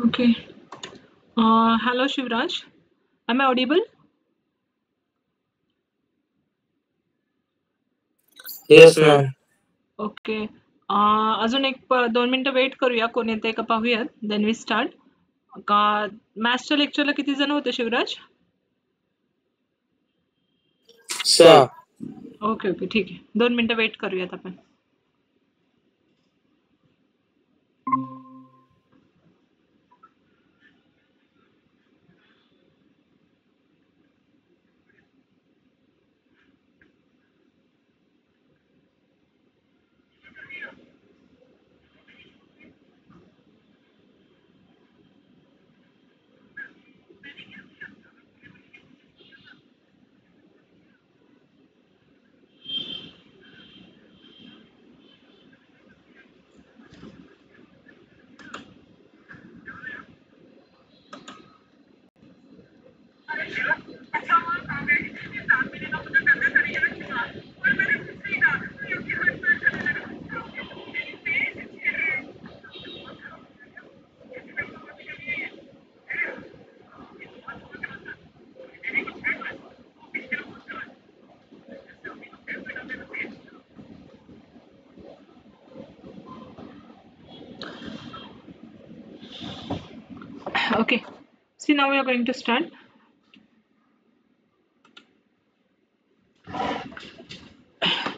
Okay. Hello, Shivraj. Am I audible? Yes, ma'am. Okay. अजून एक 2 मिनिटं वेट करूया, कोण येतंय का पाहूयात. Then we start. का मॅथ्सच्या लेक्चरला किती जण होते, शिवराज? Sir. ओके ओके, ठीक आहे. 2 मिनिटं वेट करूयात आपण. Okay. See, now we are going to start.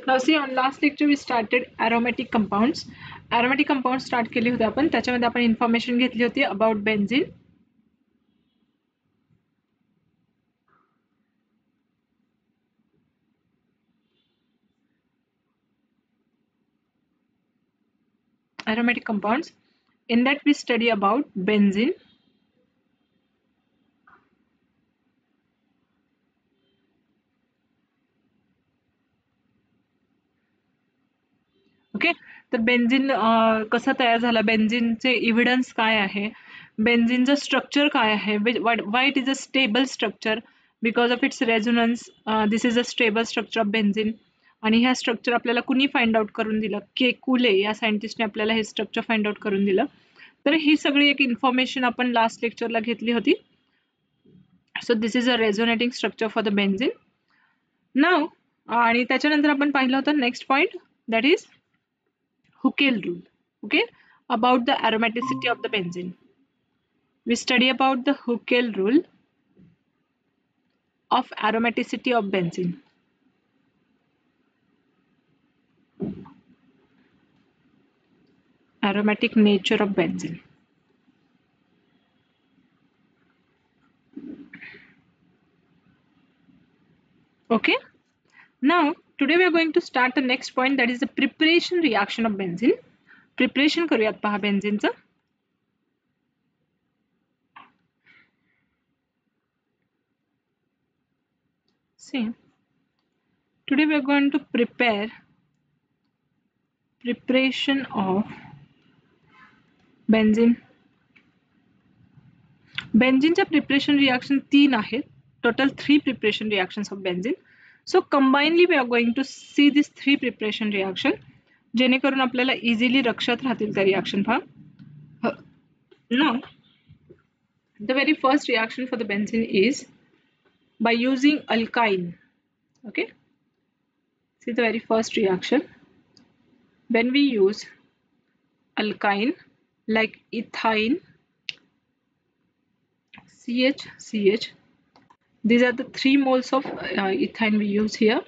Now see, on last lecture we started aromatic compounds. Aromatic compounds start केले होते आपण. त्याच्यामध्ये आपण इन्फॉर्मेशन घेतली होती about benzene. Aromatic compounds. In that we study about benzene. Okay. तर benzene कसं तयार झालं, बेन्झीनचे एव्हिडन्स काय आहे, बेन्झीनचं स्ट्रक्चर काय आहे, why it is a stable structure because of its resonance. This is a stable structure of benzene. आणि ह्या स्ट्रक्चर आपल्याला कुणी फाइंड आउट करून दिलं, केकुले या सायंटिस्टने आपल्याला हे स्ट्रक्चर फाइंड आउट करून दिलं. तर ही सगळी एक इन्फॉर्मेशन आपण लास्ट लेक्चरला घेतली होती. So this is a resonating structure for the benzene. नाव आणि त्याच्यानंतर आपण पाहिलं होतं next point, that is Huckel rule. Okay, about the aromaticity of the benzene. We study about the Huckel rule of aromaticity of benzene. Aromatic nature of benzene. Okay. Now today we are going to start the next point, that is the preparation reaction of benzene. Preparation करूयात पहा बेन्झीनचं. See, today we are going to prepare preparation of benzene. बेन्झीनच्या preparation reaction 3 आहेत. Total 3 preparation reactions of benzene. So combinedly we are going to see these 3 preparation reaction, जेणेकरून आपल्याला easily लक्षात राहतील त्या reaction पहा. Now the very first reaction for the benzene is by using alkyne. Okay, see the very first reaction when we use alkyne like ethyne, CH. These are the 3 moles of ethyne we use here.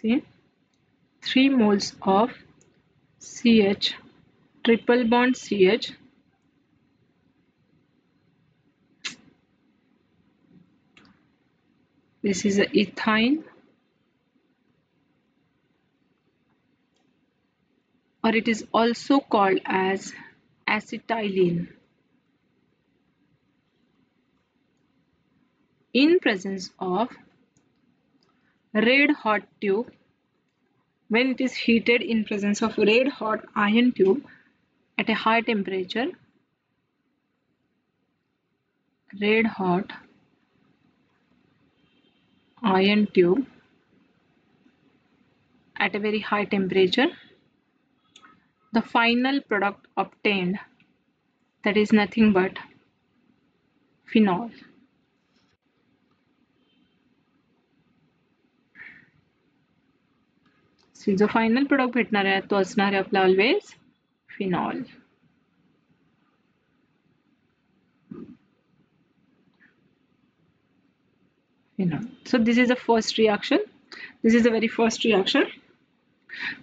See, 3 moles of CH, triple bond CH. This is a ethyne, or it is also called as acetylene. In presence of red hot tube, when it is heated in presence of red hot iron tube at a high temperature, red hot iron tube at a very high temperature, the final product obtained, that is nothing but phenol. So जो final product भेटणार आहे तो असणार आहे आपला always phenol. So this is the first reaction. This is the very first reaction.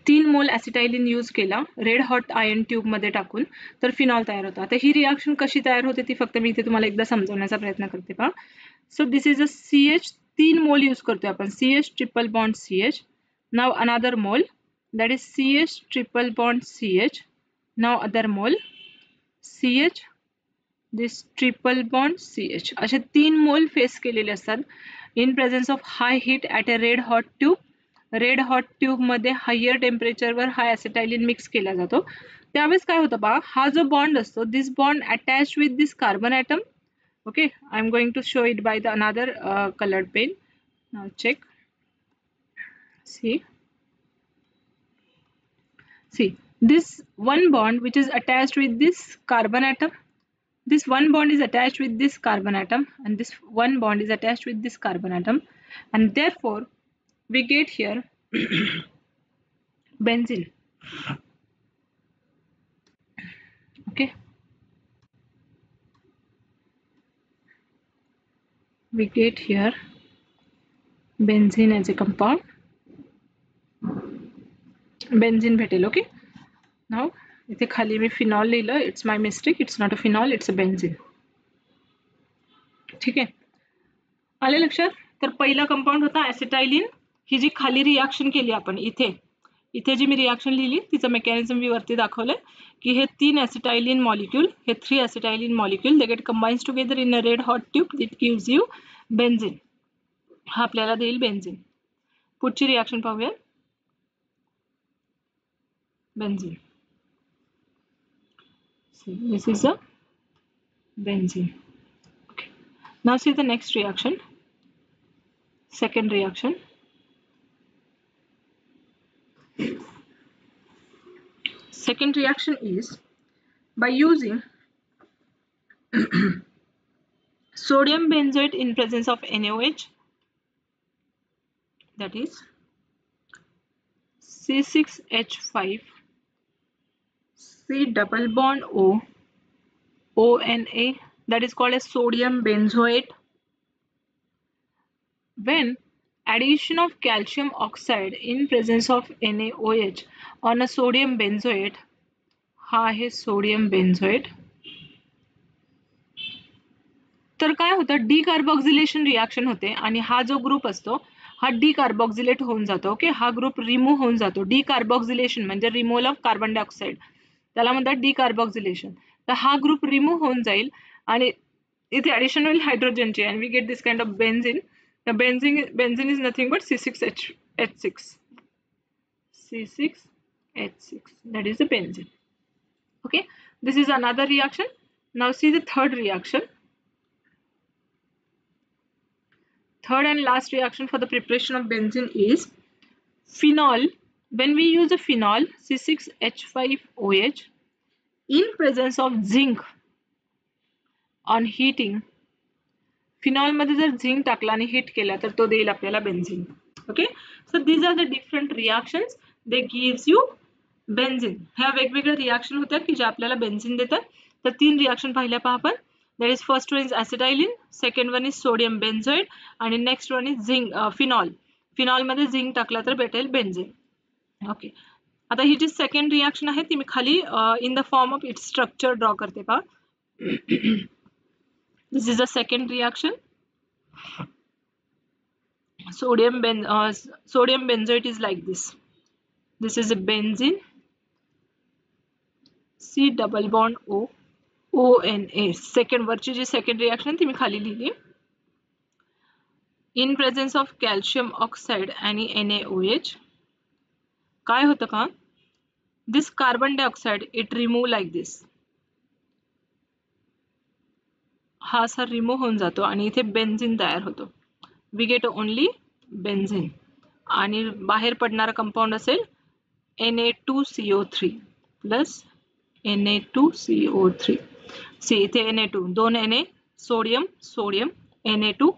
3 mole ऍसिटायलिन use केला red hot iron tube मध्ये टाकून तर फिनॉल तयार होता. आता ही रिएक्शन कशी तयार होते ती फक्त मी इथे तुम्हाला एकदा समजवण्याचा प्रयत्न करते पहा. सो this is a CH, 3 mole use करतोय आपण. CH triple bond CH. Now another mole that is CH triple bond CH. Now other mole CH, this triple bond CH. असे 3 मोल फेस केलेले असतात in presence of high heat at a red hot tube. Red hot tube मध्ये higher टेम्परेचरवर हा ऍसिटायलिन mix केला जातो. त्यावेळेस काय होतं बघा, हा जो बॉन्ड असतो this bond attach with this carbon atom. Okay, I am going to show it by the another colored pen. Now check. See this one bond which is attached with this carbon atom. This one bond is attached with this carbon atom and this one bond is attached with this carbon atom, and therefore we get here benzene. Okay, we get here benzene as a compound. Benzene भेटेल. Okay, now इथे खाली मी phenol लिहिलं. It's my mistake, it's not a phenol, it's a benzene. ठीक आहे, आले लक्षात. तर पहिला कंपाऊंड होता ऍसिटायलिन. ही जी खाली रिएक्शन केली आपण इथे जी मी रिएक्शन लिहिली तिचं मेकॅनिझम मी वरती दाखवलंय की हे 3 ऍसिटायलिन मॉलिक्यूल, हे 3 acetylene molecule they get combines together in a red hot tube. It gives you benzene. हा आपल्याला देईल बेन्झीन. पुढची रिएक्शन पाहूया. Benzene. This is a benzene. Okay. Now see the next reaction. Second reaction. Second reaction is by using sodium benzoate in presence of NaOH, that is C6H5 C double bond O ONA, that is called as sodium benzoate. When addition of calcium oxide in presence of NaOH on a sodium benzoate, हा आहे sodium benzoate. तर काय होतं, डिकार्बॉक्सिलेशन reaction होते आणि हा जो group असतो हा डिकार्बॉक्सिलेट होऊन जातो. ओके, हा ग्रुप रिमूव्ह होऊन जातो. डिकार्बॉक्सिलेशन म्हणजे रिमूव्हल ऑफ कार्बन डायऑक्साइड, त्याला म्हणतात डिकार्बॉक्सिलेशन. तर हा ग्रुप रिमूव्ह होऊन जाईल आणि इथे ऍडिशन होईल हायड्रोजनची and we get this kind of benzene. The benzene is nothing but C6H6. C6H6, that is the benzene. Okay, this is another reaction. Now see the third reaction. Third and last reaction for the preparation of benzene is phenol. When we use a phenol C6H5OH in presence of zinc on heating, phenol मध्ये जर zinc टाकला आणि heat केला तर तो देईल आपल्याला benzene. Okay, so these are the different reactions they gives you benzene. ह्या वेगवेगळ्या रिएक्शन होत्या की ज्या आपल्याला बेन्झीन देतात. तर 3 रिएक्शन पाहिल्या पहा आपण. That is first one is acetylene, second one is sodium benzoate आणि next one is zinc phenol. Phenol मध्ये झिंक टाकला तर भेटेल बेन्झीन. ओके, आता ही जी सेकंड रिएक्शन आहे ती मी खाली in the form of its structure draw करते पहा. This is the second reaction. Sodium benzoate is like this. This is a benzene. C double bond O ONA. Second वरची जी second reaction ती मी खाली लिहिली. In presence of calcium oxide आणि NaOH. काय होतं का? This carbon dioxide it remove like this. हा असा रिमूव्ह होऊन जातो आणि इथे बेन्झीन तयार होतो. वी गेट ओनली बेन्झीन आणि बाहेर पडणारा कंपाऊंड असेल Na2CO3. Plus Na2CO3. सी इथे Na2 2 Na sodium sodium Na2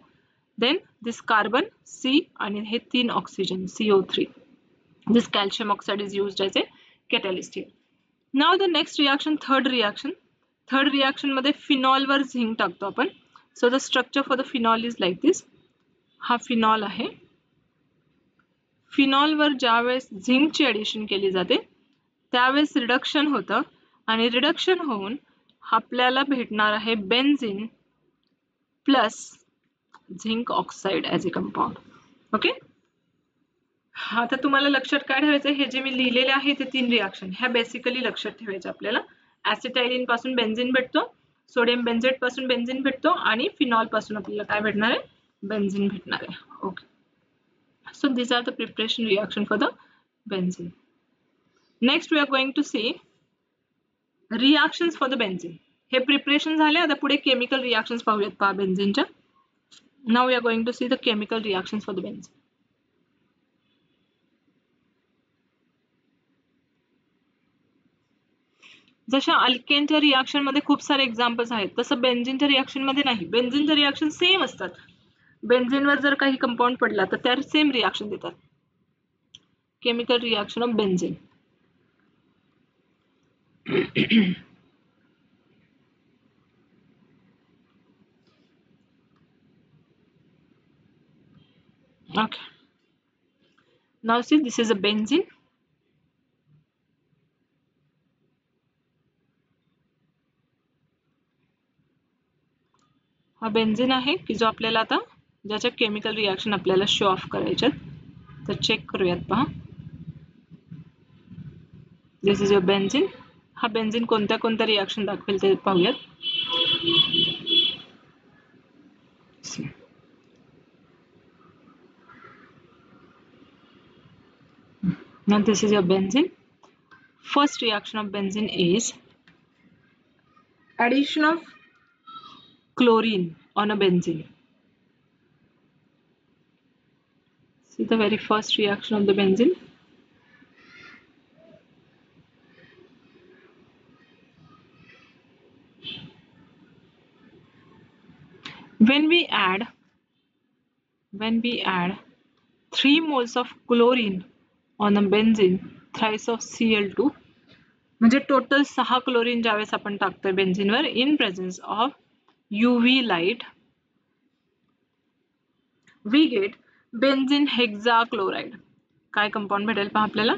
then this carbon C आणि हे 3 oxygen CO3. This calcium oxide is used as a catalyst here. Now the next reaction, third reaction. Third reaction मध्ये phenol वर zinc टाकतो आपण. So the structure for the phenol is like this. हा phenol आहे. phenol वर ज्यावेळेस झिंकची addition केली जाते त्यावेळेस reduction होतं आणि रिडक्शन होऊन आपल्याला भेटणार आहे benzene plus zinc oxide as a compound. Okay, आता तुम्हाला लक्षात काय ठेवायचं, हे जे मी लिहिलेले आहे ते 3 रिॲक्शन ह्या बेसिकली लक्षात ठेवायचं आपल्याला. ॲसिटायलिन पासून बेन्झीन भेटतो, सोडियम बेन्झेट पासून बेन्झीन भेटतो आणि फिनॉल पासून आपल्याला काय भेटणार आहे, बेन्झीन भेटणार आहे. Okay, so these are the preparation reaction for the benzene. Next we are going to see reactions for the benzene. हे प्रिपरेशन झाले, आता पुढे केमिकल रिॲक्शन्स पाहूयात पहा बेन्झीनच्या. Now we are going to see the chemical reactions for the benzene. जशा अल्केनच्या reaction मध्ये खूप सारे एक्झाम्पल्स आहेत तसं बेन्झीनच्या रिॲक्शन मध्ये नाही. बेन्झीनच्या रिॲक्शन सेम असतात. बेन्झीनवर जर काही कंपाऊंड पडला तर त्या सेम रिॲक्शन देतात. Chemical reaction of benzene. Okay, now see this is a benzene. हा बेन्झीन आहे की जो आपल्याला आता ज्याच्या केमिकल रिॲक्शन आपल्याला शो ऑफ करायच्यात, तर चेक करूयात पहा. This is your benzene. हा बेन्झीन कोणत्या कोणत्या रिॲक्शन दाखवेल ते पाहूयात. Now this is your benzene. First reaction of benzene is addition of chlorine on a benzene. See the very first reaction of the benzene. When we add 3 moles of chlorine on a benzene thrice of Cl2, म्हणजे total 6 chlorine ज्यावेळेस आपण टाकतोय बेन्झीनवर in presence of UV light, we get benzene hexachloride. काय compound भेटेल पहा आपल्याला.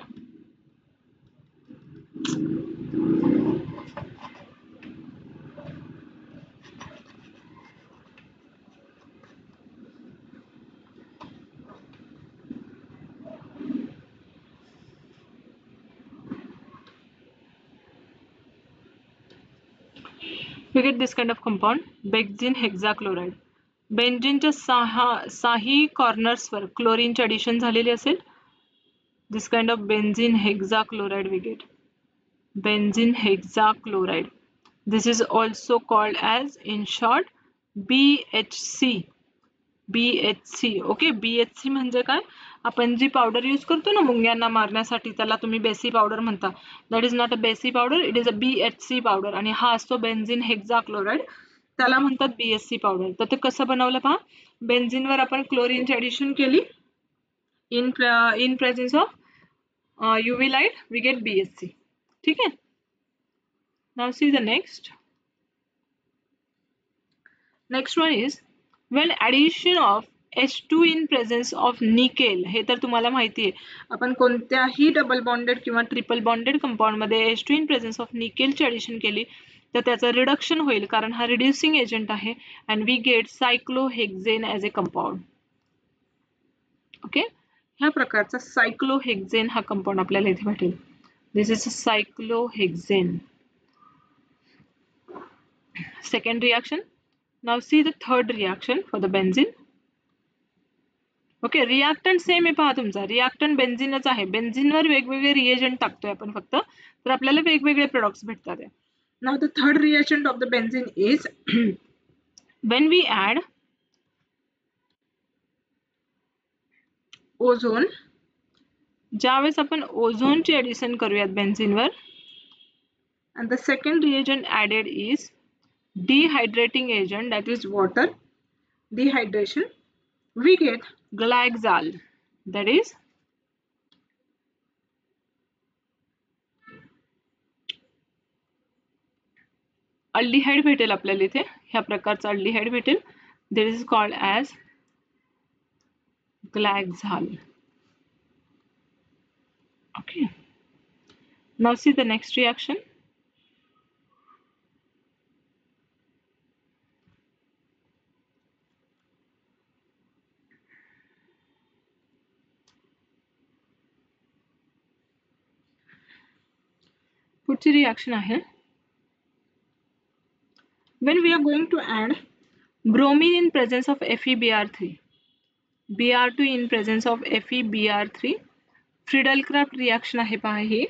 We get this kind of compound, benzene hexachloride. बेन्झीनच्या 6 कॉर्नर्सवर क्लोरीनचे ॲडिशन झालेले असेल. This kind of benzene hexachloride we get. Benzene hexachloride. This is also called as in short BHC. BHC. Okay, BHC म्हणजे काय, आपण जी पावडर यूज करतो ना मुंग्यांना मारण्यासाठी त्याला तुम्ही बेसी पावडर म्हणता. दॅट इज नॉट अ बेसी powder, it is a BHC powder. आणि हा असतो बेन्झीन हेक्साक्लोराइड, त्याला म्हणतात BHC पावडर. तर ते कसं बनवलं पहा. बेन्झीनवर आपण क्लोरीनची ॲडिशन केली in presence of UV light, we get BHC. ठीक आहे. Now see the next. Next one is when addition of H2 in presence of nickel. हे तर तुम्हाला माहिती आहे, आपण कोणत्याही डबल बॉन्डेड किंवा ट्रिपल बॉन्डेड कंपाऊंड मध्ये H2 in presence of निकेलची ॲडिशन केली तर त्याचं रिडक्शन होईल, कारण हा रिड्युसिंग एजंट आहे. And we get cyclohexane as a compound. Okay, ह्या प्रकारचा सायक्लोहेक्झेन हा कंपाऊंड आपल्याला इथे भेटेल. This is a cyclohexane. Second reaction. Now see the third reaction for the benzene. Okay, reactant same आहे पहा तुमचा. रिॲक्टंट बेन्झीनच आहे. बेन्झीनवर वेगवेगळे रिएजंट टाकतोय आपण फक्त, तर आपल्याला वेगवेगळे प्रोडक्ट्स भेटतात. Now the third reaction of the benzene is when we add ozone. ज्यावेळेस आपण ओझोनची ॲडिशन करूयात बेन्झीनवर and the second reagent added is dehydrating agent, that is water dehydration. We get glyxal, that is aldehyde भेटेल आपल्याला इथे, ह्या प्रकारचा aldehyde भेटेल. This is called as glyxal. Okay, now see the next reaction. पुढची reaction आहे, when we are going to add bromine in presence of FeBr3, Br2 in presence of FeBr3, Friedel-craft reaction आहे पहा ही.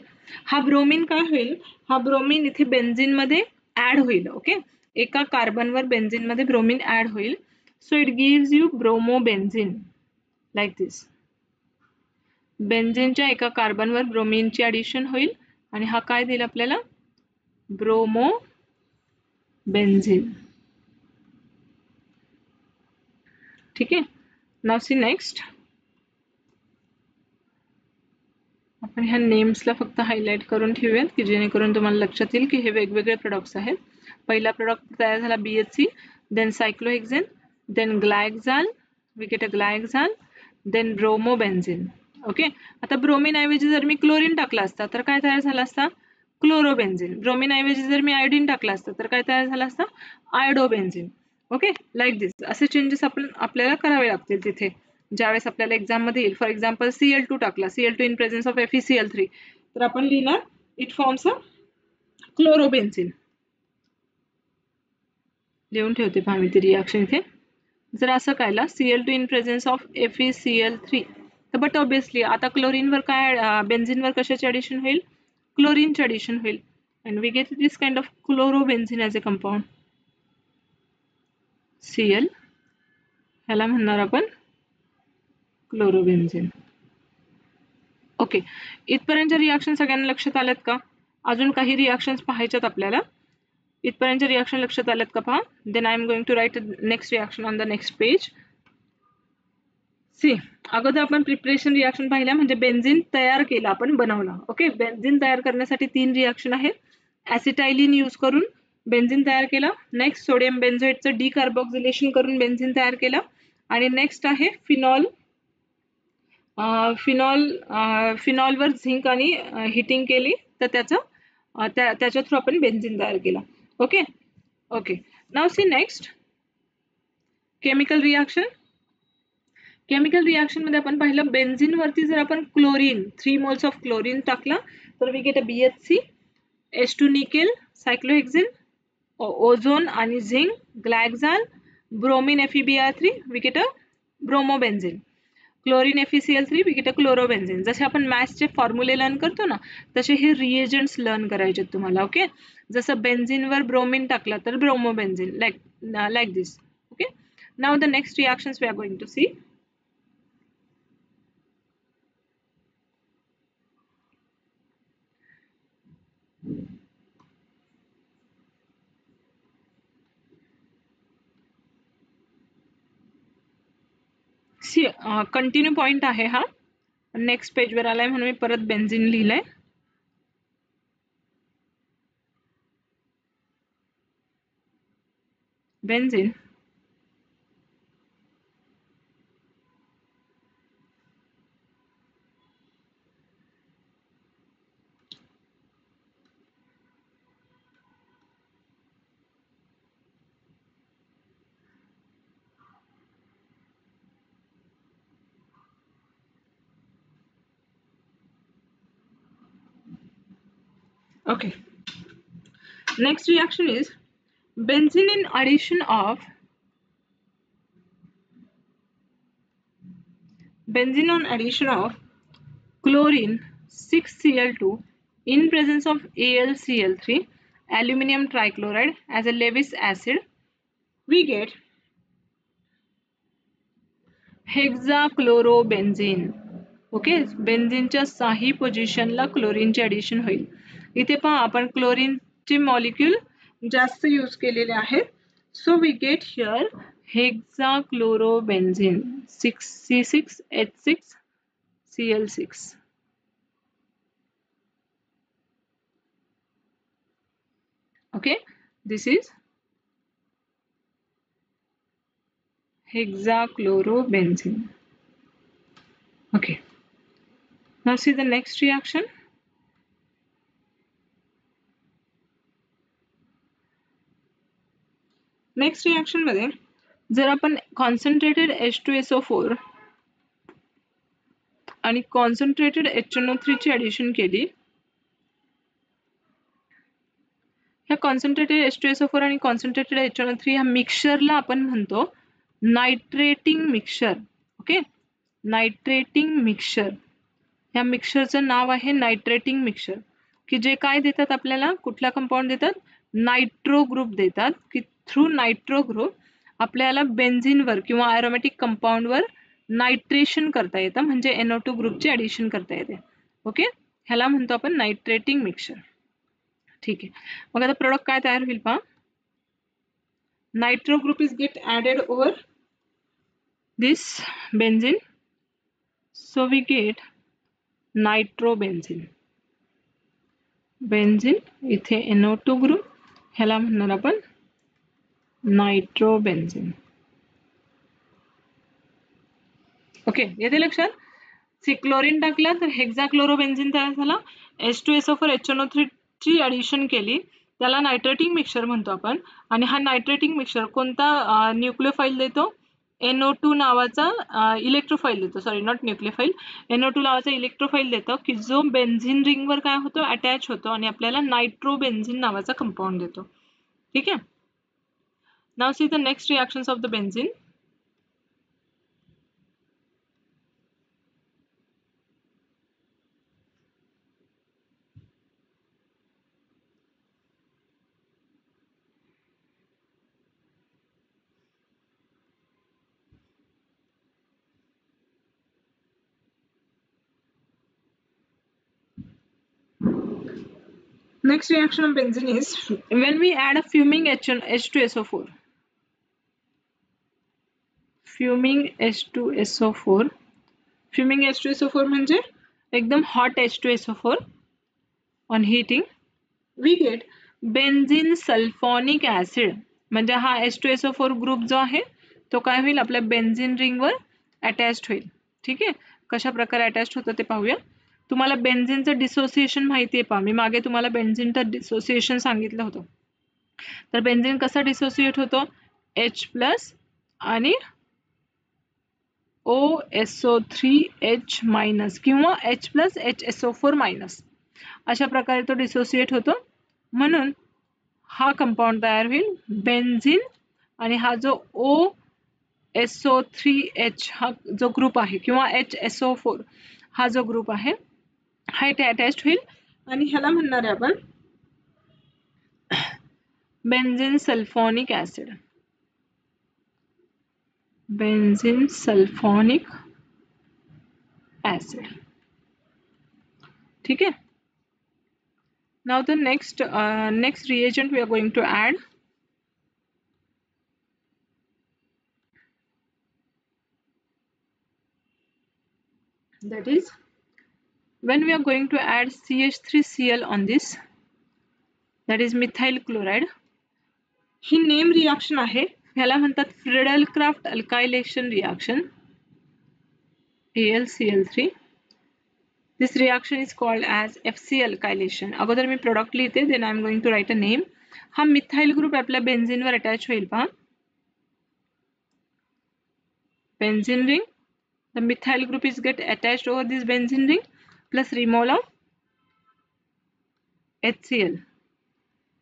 हा bromine काय होईल, हा bromine इथे benzene मध्ये ऍड होईल. ओके, एका कार्बनवर बेन्झीन मध्ये ब्रोमीन ऍड होईल. So it gives you bromobenzene like this. बेन्झीनच्या एका कार्बनवर ब्रोमीनची ॲडिशन होईल आणि हा काय देईल आपल्याला, ब्रोमोबेन्झीन. ठीक आहे, नाउ सी नेक्स्ट. आपण ह्या नेम्सला फक्त हायलाइट करून ठेवूयात की जेणेकरून तुम्हाला लक्षात येईल की हे वेगवेगळे प्रोडक्ट्स आहेत. पहिला प्रोडक्ट तयार झाला BHC, then cyclohexane, then glyoxal, we get a glyoxal, then bromobenzene. Okay, आता ब्रोमीन ऐवजी जर मी क्लोरीन टाकला असता तर काय तयार झाला असता, क्लोरोबेन्झीन. ब्रोमीन ऐवजी जर मी आयोडीन टाकला असता तर काय तयार झाला असता, आयोडोबेन्झीन. Okay, like this. असे चेंजेस आपल्याला करावे लागतील तिथे ज्यावेळेस आपल्याला एक्झाम मध्ये येईल. फॉर एक्झाम्पल Cl2 टाकला, Cl2 in presence of FeCl3, तर आपण लिहिणार इट फॉर्म्स अ क्लोरोबेन्झीन. लिहून ठेवते पहा मी ती रिएक्शन इथे. जर असं Kayla Cl2 in presence of FeCl3, तर बट ऑब्विसली आता क्लोरीनवर काय, बेन्झीनवर कशाचे ॲडिशन होईल, क्लोरीनचे ॲडिशन होईल. And we get this kind of chlorobenzene as a compound. Cl, ह्याला म्हणणार आपण क्लोरोबेन्झीन. ओके, इथपर्यंत रिएक्शन सगळ्यांना लक्षात आल्यात का, अजून काही रिएक्शन्स पाहायच्यात आपल्याला. इथपर्यंत रिएक्शन लक्षात आल्यात का पहा. Then I am going to write next reaction on the नेक्स्ट पेज. सी, अगोदर आपण प्रिपरेशन रिएक्शन पाहिल्या, म्हणजे बेन्झीन तयार केला, आपण बनवला. ओके, बेन्झीन तयार करण्यासाठी 3 रिएक्शन आहेत. ॲसिटायलिन यूज करून बेन्झीन तयार केला. नेक्स्ट सोडियम बेन्झोएटचं डिकार्बोक्सिलेशन करून बेन्झीन तयार केला. आणि नेक्स्ट आहे फिनॉल. फिनॉलवर झिंक आणि हिटिंग केली तर त्याच्या थ्रू आपण बेन्झीन तयार केला. ओके ओके, नाउ सी next chemical reaction. Chemical reaction मध्ये आपण पाहिलं, बेन्झीन वरती जर आपण क्लोरीन 3 मोल्स ऑफ क्लोरीन टाकला तर we get a BHC, H2 nickel, cyclohexane, ozone आणि zinc, glyoxal, bromine FeBr3, we get a bromobenzene. Chlorine FeCl3, we get a chlorobenzene. जसे आपण मॅथ्सचे फॉर्म्युले लर्न करतो ना, तसे हे रिएजंट्स लर्न करायचे तुम्हाला. ओके, जसं बेन्झीनवर ब्रोमीन टाकला तर bromobenzene, like this. Okay, now the next reactions we are going to see. Continue point आहे हा. नेक्स्ट पेजवर आलाय म्हणून मी परत बेन्झीन लिहिलंय. Benzene okay. Next reaction is benzene in addition of chlorine 6Cl2 in presence of AlCl3 aluminum trichloride as a Lewis acid, we get hexachlorobenzene. Okay, बेन्झीनच्या 6ही पोझिशनला क्लोरीनचे ॲडिशन होईल. इथे पहा आपण क्लोरीन चे मॉलिक्यूल जास्त यूज केलेले आहेत. So we get here hexachlorobenzene 6C6H6Cl6. Okay, this is hexachlorobenzene. Okay, now see the next reaction. Next reaction मध्ये जर आपण कॉन्सन्ट्रेटेड H2SO4 आणि कॉन्सन्ट्रेटेड HNO3 ची ॲडिशन केली, ह्या कॉन्सन्ट्रेटेड H2SO4 आणि कॉन्सन्ट्रेटेड HNO3 ह्या मिक्सचरला आपण म्हणतो nitrating mixture. Okay, nitrating mixture. ह्या मिक्सचरचं नाव आहे नायट्रेटिंग मिक्सचर, की जे काय देतात आपल्याला, कुठला कंपाऊंड देतात, नायट्रो ग्रुप देतात, की थ्रू नायट्रो ग्रुप आपल्याला बेन्झीनवर किंवा ॲरोमॅटिक कंपाऊंडवर नायट्रेशन करता येतं, म्हणजे NO2 ग्रुपची ॲडिशन करता येते. ओके, ह्याला म्हणतो आपण नायट्रेटिंग मिक्सचर. ठीक आहे, मग आता प्रोडक्ट काय तयार होईल पहा. Nitro group is get added over this benzene, so we get nitrobenzene. Benzene इथे NO2 ग्रुप, ह्याला म्हणणार आपण नायट्रोबेन्झीन. ओके, येते लक्षात. सी क्लोरीन टाकला तर हेक्साक्लोरोबेन्झीन तयार झाला. H2SO4 HNO3 ची ॲडिशन केली, त्याला नायट्रेटिंग मिक्सचर म्हणतो आपण. आणि हा नायट्रेटिंग मिक्सचर कोणता न्यूक्लियोफाईल देतो, NO2 नावाचा इलेक्ट्रोफाईल देतो. सॉरी, नॉट न्यूक्लियोफाईल, NO2 नावाचा इलेक्ट्रोफाईल देतो, की जो बेन्झीन रिंगवर काय होतो, अटॅच होतो आणि आपल्याला नायट्रोबेन्झीन नावाचा कंपाऊंड देतो. ठीक आहे. Now see the next reactions of the benzene. Next reaction of benzene is when we add a fuming H2SO4. Fuming H2SO4. Fuming H2SO4 म्हणजे एकदम hot H2SO4 on heating we get benzene sulfonic acid. म्हणजे हा H2SO4 group जो आहे तो काय होईल, आपल्या बेन्झीन रिंगवर अटॅच्ड होईल. ठीक आहे, कशा प्रकारे अटॅच्ड होतं ते पाहूया. तुम्हाला बेन्झीनचं डिसोसिएशन माहिती आहे पहा, मी मागे तुम्हाला बेन्झीनचं डिसोसिएशन सांगितलं होतं. तर बेन्झीन कसा डिसोसिएट होतो, H+ आणि OSO3H- किंवा H+ HSO4- अशा प्रकारे तो डिसोसिएट होतो. म्हणून हा कंपाऊंड तयार होईल बेन्झीन, आणि हा जो OSO3H हा जो ग्रुप आहे किंवा HSO4 हा जो ग्रुप आहे हा इथे अटॅच्ड होईल, आणि ह्याला म्हणणार आहे आपण benzene sulphonic acid. Benzene sulphonic acid. ठीक आहे. Now the next reagent we are going to add. That is when we are going to add CH3Cl on this, that is methyl chloride. ही name reaction आहे, ह्याला म्हणतात Friedel Craft alkylation reaction, AlCl3. This reaction is called as FC alkylation. अगोदर मी product लिहिते, then I am going to write a name. हा methyl group आपल्या बेन्झीनवर attach होईल पहा. Benzene ring, the methyl group is get attached over this benzene ring plus removal of HCl.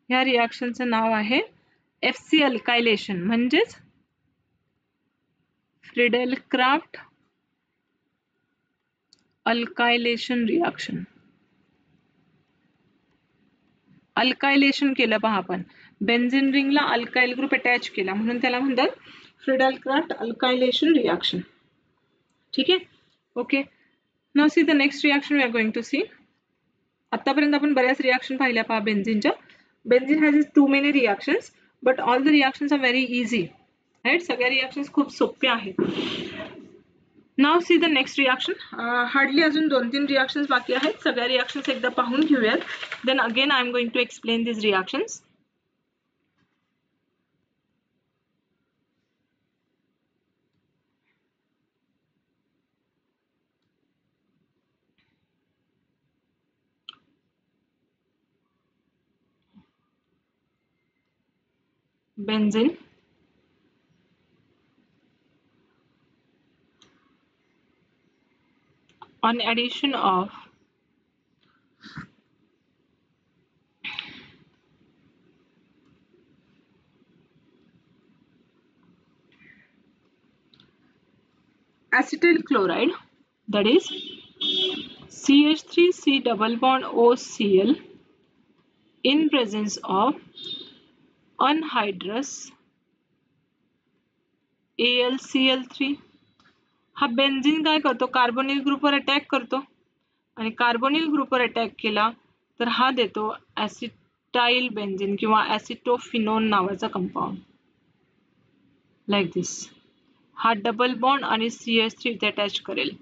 ह्या रिएक्शनचं नाव आहे FC alkylation, म्हणजेच फ्रिडल-क्राफ्ट अल्कायलेशन रिएक्शन. अल्कायलेशन केलं पहा आपण, बेन्झीन रिंगला अल्काइल ग्रुप अटॅच केला, म्हणून त्याला म्हणतात फ्रिडल-क्राफ्ट अल्कायलेशन रिएक्शन. ठीक आहे. Okay, now see the next reaction we are going to see. आतापर्यंत आपण बऱ्याच रिएक्शन पाहिल्या पहा बेन्झीनच्या. Benzene has too many reactions, but all the reactions are very easy, right? सगळ्या reactions खूप सोप्या आहेत. Now see the next reaction. Hardly अजून 2-3 reactions बाकी आहेत. सगळ्या reactions एकदा पाहून घेऊयात. Then again I am going to explain these reactions. Benzene, on addition of acetyl chloride, that is CH3C double bond OCl in presence of anhydrous AlCl3. हा benzene काय करतो, कार्बोनिल ग्रुपवर अटॅक करतो आणि कार्बोनिल ग्रुपवर अटॅक केला तर हा देतो ॲसिटाइल बेन्झीन किंवा ॲसिटोफिनोन नावाचा कंपाऊंड, लाईक दिस. हा डबल बॉन्ड आणि CH3 इथे अटॅच करेल.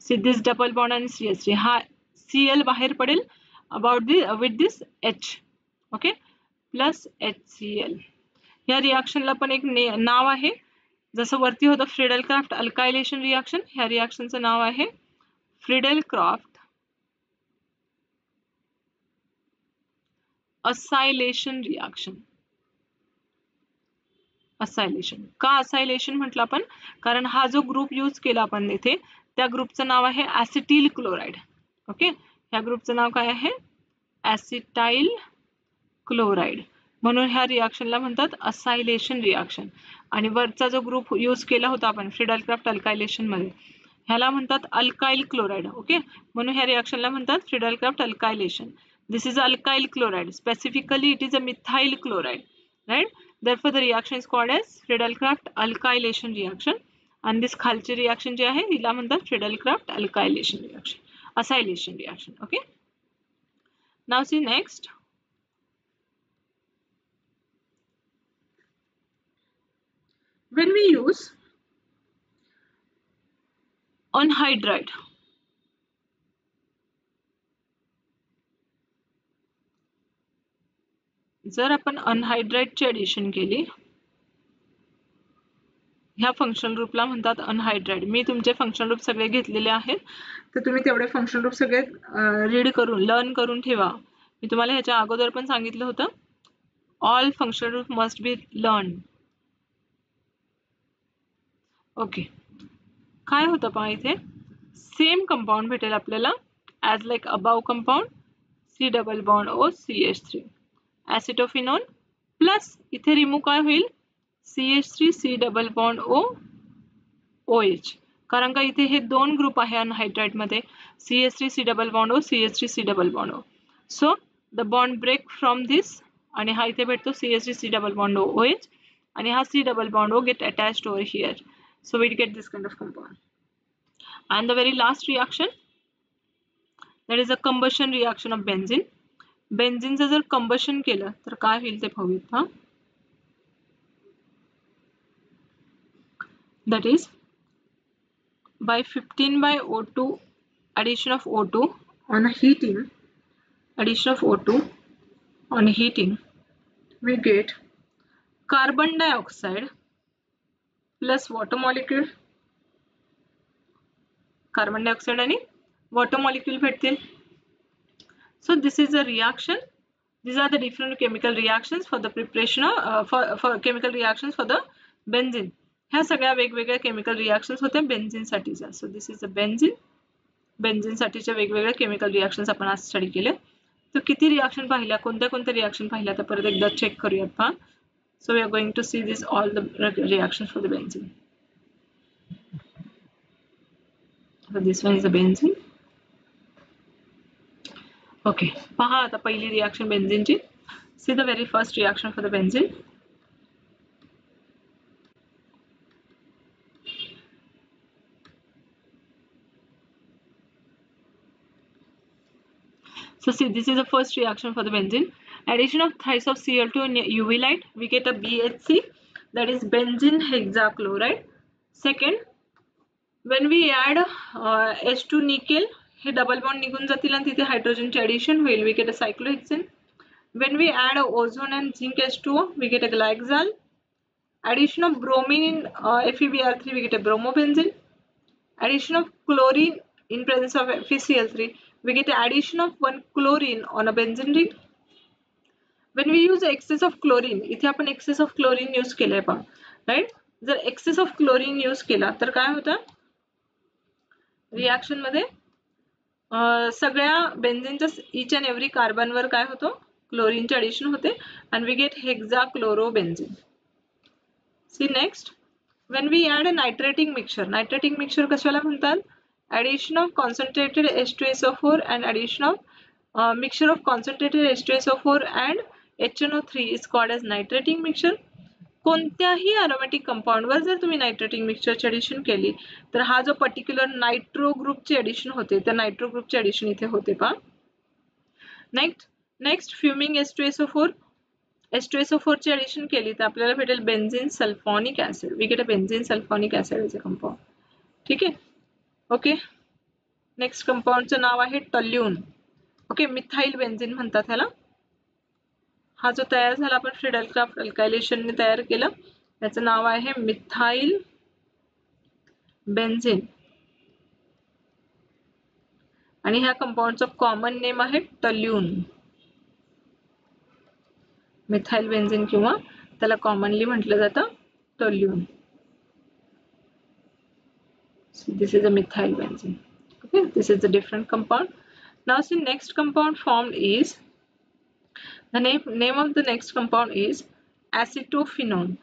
सी दिस डबल बॉन्ड आणि CH3, हा Cl बाहेर पडेल about with this H, okay, plus HCl. या रिएक्शनला पण एक नाव आहे, जसं वरती होतं फ्रिडेल-क्राफ्ट अल्कायलेशन रिएक्शन, ह्या रिएक्शनचं नाव आहे फ्रिडेल-क्राफ्ट असायलेशन रिएक्शन. असायलेशन का असायलेशन म्हटलं आपण, कारण हा जो ग्रुप यूज केला आपण इथे त्या ग्रुपचं नाव आहे ॲसिटिल क्लोराइड. ओके, ह्या ग्रुपचं नाव काय आहे, ॲसिटाइल क्लोराइड, म्हणून ह्या रिएक्शनला म्हणतात असायलेशन रिएक्शन. आणि वरचा जो ग्रुप यूज केला होता आपण फ्रिडेल-क्राफ्ट अल्कायलेशन मध्ये, ह्याला म्हणतात अल्काइल क्लोराइड. ओके, म्हणून ह्या रिएक्शनला म्हणतात Friedel Craft alkylation. This is alkyl chloride, specifically it is a methyl chloride, right? Therefore the reaction is called as Friedel-Crafts alkylation reaction, and this खालची रिएक्शन जी आहे हिला म्हणतात Friedel-Crafts alkylation reaction, acylation reaction. Okay, now see next. When we use anhydride, जर आपण अनहायड्राइडची addition केली, ह्या function ग्रुपला म्हणतात अनहायड्राइड. मी तुमचे फंक्शन ग्रुप सगळे घेतलेले आहेत, तर तुम्ही तेवढे फंक्शन ग्रुप सगळे रीड करून लर्न करून ठेवा. मी तुम्हाला ह्याच्या अगोदर पण सांगितलं होतं, all function group must be learn. Okay, काय होतं पहा इथे सेम कंपाऊंड भेटेल आपल्याला as like above compound, C double bond O CH3 acetophenone, plus इथे रिमूव्ह काय होईल CH3 C double bond O OH, कारण का इथे हे दोन ग्रुप आहे अनहायड्राइड मध्ये, CH3 C double bond O CH3 C double bond O. So the bond break from this आणि हा इथे भेटतो CH3 C double bond O OH, आणि हा C double bond O get attached over here, so we get this kind of compound. And the very last reaction, that is a combustion reaction of benzene. Benzene जर combustion केलं तर काय होईल ते पाहूयात. हा, that is by 15 by O2 addition of O2 on heating, addition of O2 on heating, we get carbon dioxide plus water molecule, carbon dioxide आणि water molecule भेटतील. So this is a reaction. These are the different chemical reactions for the preparation of for chemical reactions for the benzene. ह्या सगळ्या वेगवेगळ्या chemical reactions होत्या benzene साठीच्या. So this is the benzene. Benzene साठीच्या वेगवेगळ्या chemical reactions आपण आज study केले. तर किती रिएक्शन पाहिल्या, कोणत्या कोणत्या रिएक्शन पाहिल्या तर परत एकदा चेक करूयात पहा. So we are going to see this all the reactions for the benzene. So this one is the benzene. Okay, पहा आता पहिली reaction बेन्झीनची. See the very first reaction for the benzene. So see, this is the first reaction for the benzene. Addition of thrice of Cl2 in UV light, we get a BHC, that is benzene hexachloride. Second, when we add H2 nickel, हे double bond निघून जातील आणि तिथे हायड्रोजनचे addition होईल, we get a cyclohexane. When we add ozone and zinc H2O, we get a glyxal. Addition of bromine in FeBr3, we get a bromobenzene. Addition of chlorine in presence of FeCl3, we get addition of one chlorine on a benzene ring. When we use excess of chlorine, इथे आपण excess of chlorine use केलंय पहा, right. जर excess of chlorine use केला तर काय होतं, reaction मध्ये सगळ्या बेन्झीनच्या इच अँड एव्हरी कार्बनवर काय होतं, क्लोरीनचे ॲडिशन होते and we get hexachlorobenzene. See next, when we add a nitrating mixture कशाला म्हणतात, addition of concentrated H2SO4 and addition of mixture of concentrated H2SO4 and HNO3 is called as nitrating mixture. कोणत्याही aromatic compound वर जर तुम्ही नायट्रेटिंग मिक्सचरची addition केली तर हा जो particular nitro ग्रुपची addition होते त्या नायट्रो ग्रुपची ॲडिशन इथे होते पहा. नेक्स्ट फ्युमिंग H2SO4, H2SO4 ची ॲडिशन केली तर आपल्याला भेटेल benzene sulphonic acid. We get a benzene sulphonic acid as a compound. ठीक आहे, ओके. नेक्स्ट कंपाऊंडचं नाव आहे टॉल्यून. ओके, मिथाइल बेन्झीन म्हणतात ह्याला. हा जो तयार झाला आपण फ्रिडलक्राफ्ट अल्कायलेशनने तयार केलं, त्याचं नाव आहे मिथाइल बेन्झीन आणि ह्या कंपाऊंडचं कॉमन नेम आहे टॉल्यून. मिथाइल बेन्झीन किंवा त्याला कॉमनली म्हटलं जातं टॉल्यून. This is a methyl benzene. Okay, this is a different compound. Now see, next compound formed is, the name of the next compound is acetophenone.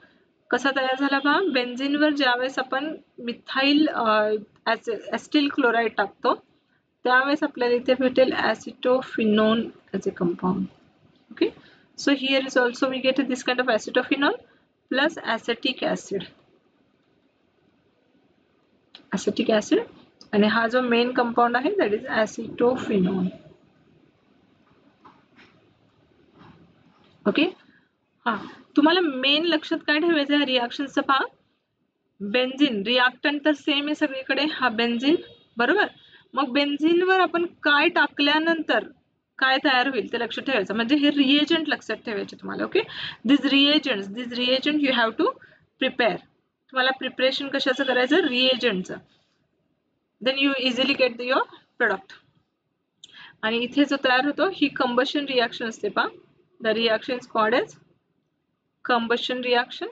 कसा तयार झाला पहा, बेन्झीनवर ज्यावेळेस आपण मिथाइल ॲसिटिल क्लोराइड टाकतो त्यावेळेस आपल्याला इथे भेटेल acetophenone as a compound. Okay, so here is also we get this kind of acetophenone plus acetic acid. acetic acid आणि हा जो मेन कंपाऊंड आहे दॅट इज acetophenone. ओके, हा तुम्हाला मेन लक्षात काय ठेवायचं आहे रिएक्शनचं पहा, बेन्झीन रिएक्टंट तर सेम आहे सगळीकडे, हा बेन्झीन बरोबर. मग बेन्झीनवर आपण काय टाकल्यानंतर काय तयार होईल ते लक्षात ठेवायचं, म्हणजे हे रिएजंट लक्षात ठेवायचे तुम्हाला. Okay, this reagent you have to prepare. तुम्हाला प्रिपरेशन कशाचं करायचं, रिएजंटचं, then you easily get your product. आणि इथे जो तयार होतो ही कंबशन रिएक्शन असते पहा, the reaction is called as combustion reaction.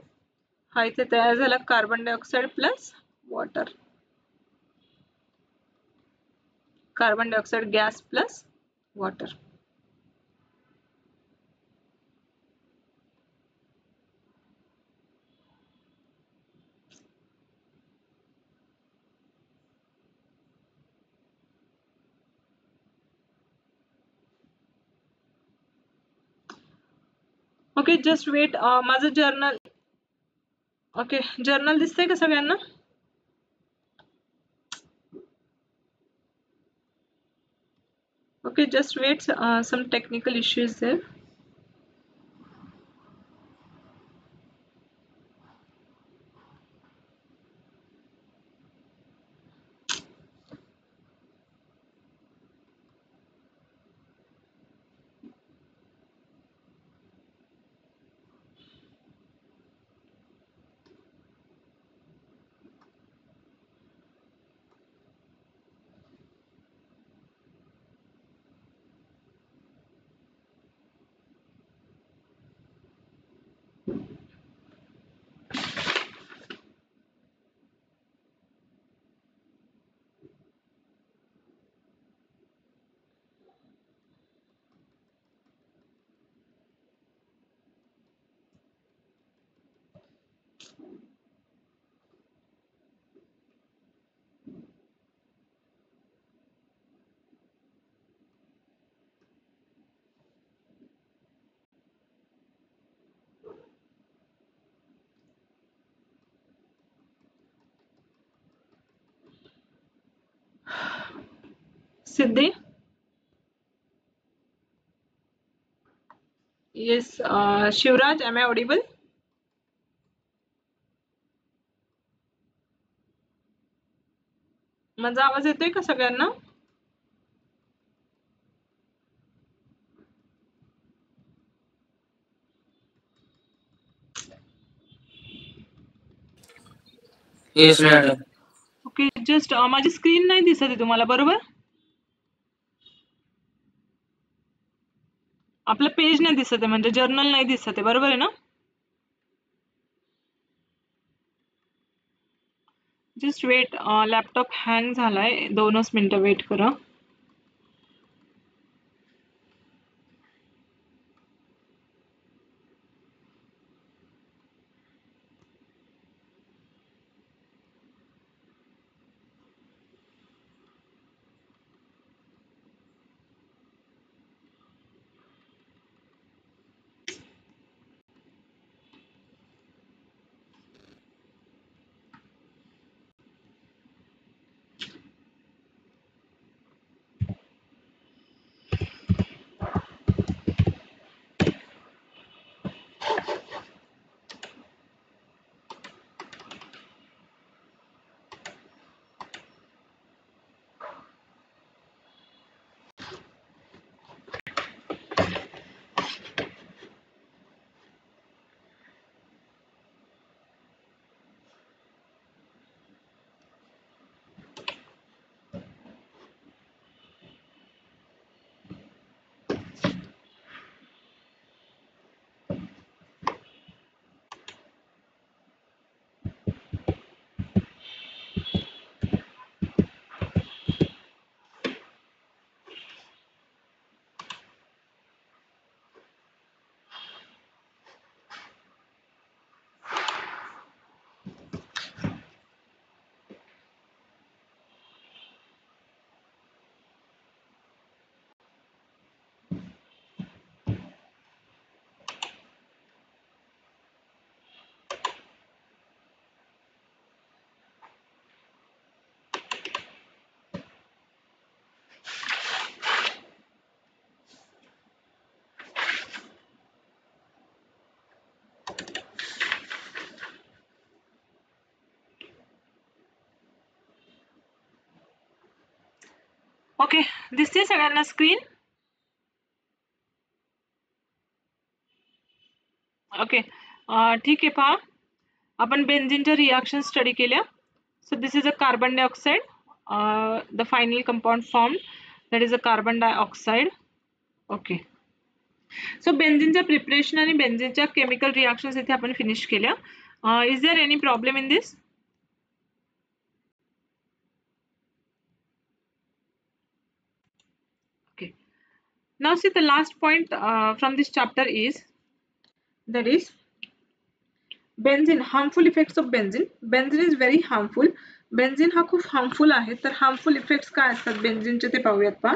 हा इथे तयार झाला carbon dioxide plus water, carbon dioxide gas plus water. Okay, just wait, माझं जर्नल, ओके जर्नल दिसतंय का सगळ्यांना? Okay, just wait, some technical issues there. Siddhi, Yes, Shivraj, am I audible? माझा आवाज येतोय का सगळ्यांना? Yes, madam. ओके, जस्ट माझी स्क्रीन नाही दिसत आहे तुम्हाला, बरोबर? आपलं पेज नाही दिसत आहे, म्हणजे जर्नल नाही दिसत आहे, बरोबर आहे ना? जस्ट वेट, लॅपटॉप हँग झालाय, 2च मिनिटं वेट करा. ओके, दिसते सगळ्यांना स्क्रीन? ओके, ठीक आहे. पहा, आपण बेन्झीनच्या रिॲक्शन स्टडी केल्या. So this is a carbon dioxide, the final compound form, that is a carbon dioxide. Okay, so बेन्झीनच्या प्रिपरेशन आणि बेन्झीनच्या केमिकल रिॲक्शन्स इथे आपण फिनिश केल्या. Is there any problem in this? Okay. Now see, the last point from this chapter is, that is benzene, harmful effects of benzene. Benzene is very harmful. Benzene हा खूप harmful आहे. तर harmful effects काय असतात बेन्झीनचे ते पाहूयात. पहा,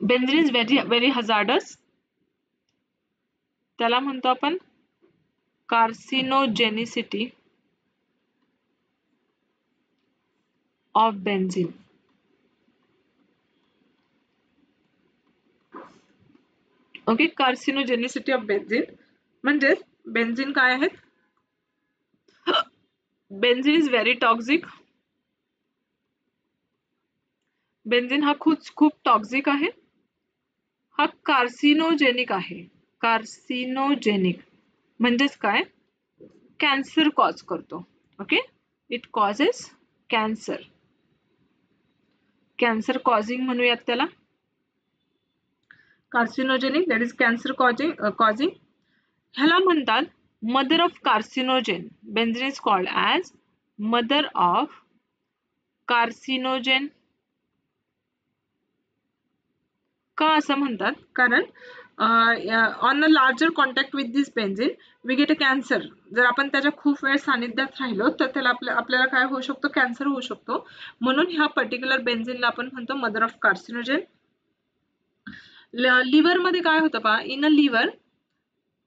benzene is very hazardous. त्याला म्हणतो आपण carcinogenicity of benzene. Okay, carcinogenicity of benzene म्हणजे बेन्झीन काय आहे? Benzene is very toxic. Benzene हा खूप टॉक्सिक आहे. हा कार्सिनोजेनिक आहे. कार्सिनोजेनिक म्हणजेच काय? कॅन्सर कॉज करतो. Okay, it causes cancer. Cancer causing म्हणूयात त्याला. Carcinogenic, that is cancer causing. ह्याला म्हणतात mother of carcinogen. Benzene is called as mother of carcinogen. का असं म्हणतात? कारण on a larger contact with this benzene we get a cancer. जर आपण त्याच्या खूप वेळ सानिध्यात राहिलो तर त्याला आपल्याला काय होऊ शकतो? कॅन्सर होऊ शकतो. म्हणून ह्या पर्टिक्युलर बेन्झीनला आपण म्हणतो मदर ऑफ कार्सिनोजेन. लिव्हर मध्ये काय होतं पहा, in a liver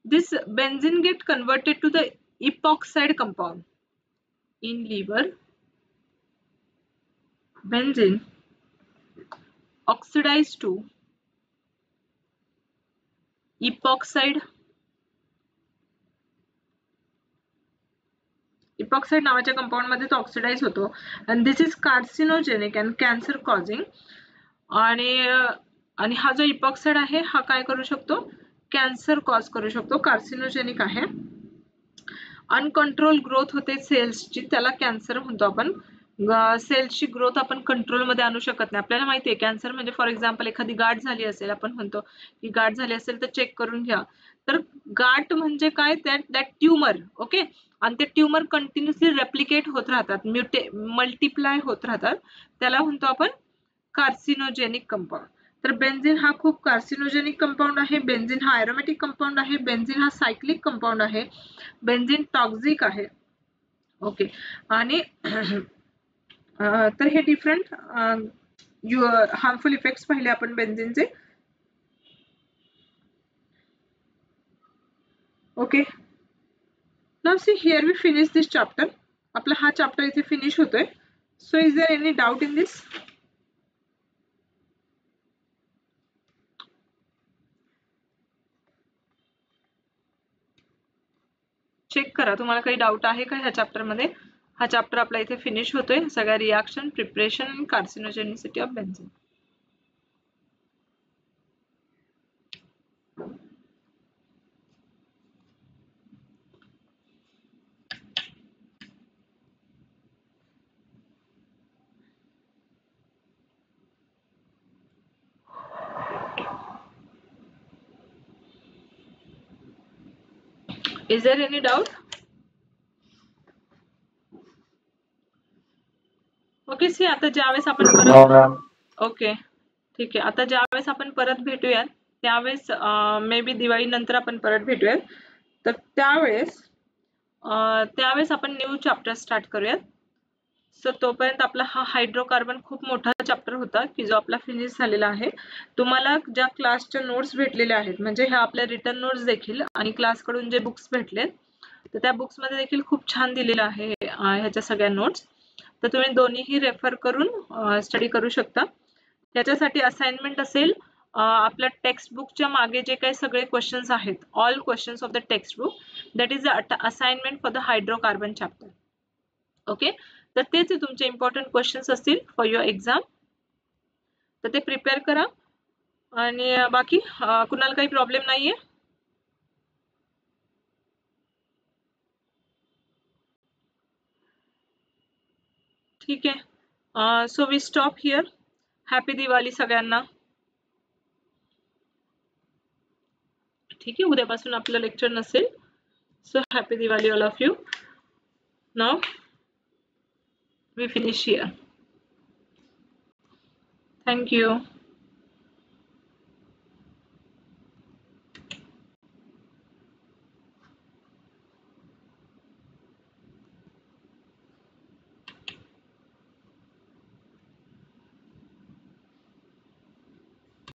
this benzene get converted to the epoxide compound. In liver benzene oxidized to epoxide. Epoxide नावाच्या कंपाऊंड मध्ये तो ऑक्सिडाइज होतो आणि this is carcinogenic and cancer causing. आणि हा जो इपॉक्साइड आहे हा काय करू शकतो, कॅन्सर कॉज करू शकतो, कार्सिनोजेनिक आहे. अनकंट्रोल ग्रोथ होते सेल्सची, त्याला कॅन्सर म्हणतो आपण. सेल्सची ग्रोथ आपण कंट्रोलमध्ये आणू शकत नाही. आपल्याला माहिती आहे कॅन्सर म्हणजे फॉर एक्झाम्पल एखादी गाठ झाली असेल, आपण म्हणतो की गाठ झाली असेल तर चेक करून घ्या. तर गाठ म्हणजे काय, दॅट ट्यूमर. ओके. आणि ते ट्यूमर कंटिन्युअसली रेप्लिकेट होत राहतात, मल्टिप्लाय होत राहतात, त्याला म्हणतो आपण कार्सिनोजेनिक कंपाऊंड. तर बेन्झिन हा खूप कार्सिनोजेनिक कंपाऊंड आहे. बेन्झिन हा एरोमॅटिक कंपाऊंड आहे. बेन्झिन हा सायक्लिक कंपाऊंड आहे. बेन्झिन टॉक्सिक आहे. ओके. आणि तर हे डिफरंट हार्मफुल इफेक्ट्स पाहिले आपण बेन्झिनचे. Okay. Now see here we finish this chapter. आपला हा चॅप्टर इथे फिनिश होतोय. So is there any doubt in this? Check करा, तुम्हाला काही डाऊट आहे का ह्या चॅप्टर मध्ये? हा चॅप्टर आपला इथे फिनिश होतोय. सगळ्या रिएक्शन, प्रिपरेशन आणि carcinogenicity of benzene. Is there any doubt? Okay. See आता ज्यावेळेस आपण परत, ओके ठीक आहे, आता ज्यावेळेस आपण परत भेटूयात त्यावेळेस मे बी दिवाळी नंतर आपण परत भेटूयात. तर त्यावेळेस आपण न्यू चॅप्टर स्टार्ट करूयात. सो तोपर्यंत आपला हा हायड्रोकार्बन खूप मोठा चॅप्टर होता की जो आपला फिनिश झालेला आहे. तुम्हाला ज्या क्लासच्या नोट्स भेटलेल्या आहेत, म्हणजे ह्या आपल्या रिटर्न नोट्स देखील आणि क्लासकडून जे बुक्स भेटले, तर त्या बुक्स मध्ये देखील खूप छान दिलेलं आहे ह्याच्या सगळ्या नोट्स. तर तुम्ही दोन्हीही रेफर करून स्टडी करू शकता. त्याच्यासाठी असाइनमेंट असेल आपल्या टेक्स्ट बुकच्या मागे जे काही सगळे क्वेश्चन्स आहेत, all questions of the text book, that is the assignment for the hydrocarbon chapter. Okay. तर तेच तुमचे इम्पॉर्टंट क्वेश्चन्स असतील फॉर युअर एक्झाम. तर ते प्रिपेअर करा. आणि बाकी कुणाला काही प्रॉब्लेम नाहीये? ठीक आहे. So we stop here. Happy Diwali सगळ्यांना. ठीक आहे, उद्यापासून आपलं लेक्चर नसेल. So happy Diwali all of you. Now we finish here. Thank you.